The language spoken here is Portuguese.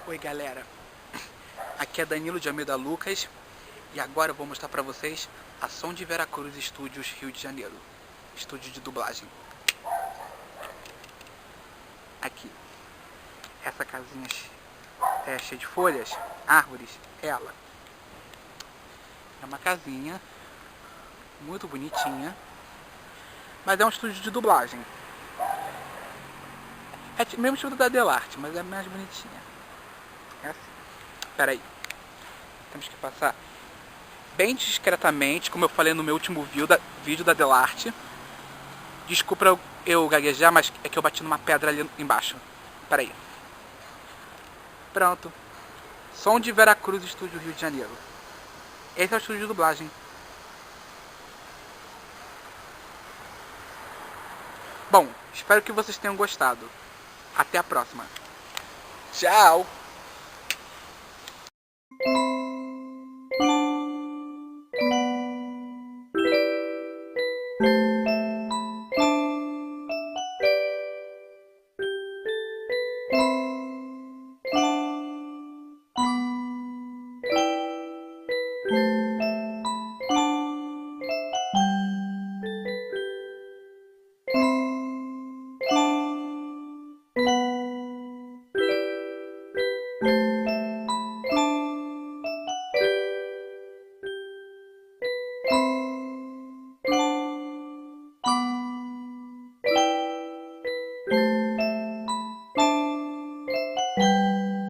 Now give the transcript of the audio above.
Oi galera, aqui é Danilo de Almeida Lucas e agora eu vou mostrar pra vocês a Som de Veracruz Studios Rio de Janeiro, estúdio de dublagem. Aqui, essa casinha cheia de folhas, árvores, ela. É uma casinha muito bonitinha, mas é um estúdio de dublagem. É o mesmo estilo da Delarte, mas é mais bonitinha. É assim. Pera aí, temos que passar bem discretamente, como eu falei no meu último vídeo da Delarte. Desculpa eu gaguejar, mas é que eu bati numa pedra ali embaixo. Pera aí. Pronto. Som de Veracruz, Estúdio Rio de Janeiro. Esse é o estúdio de dublagem. Bom, espero que vocês tenham gostado. Até a próxima. Tchau!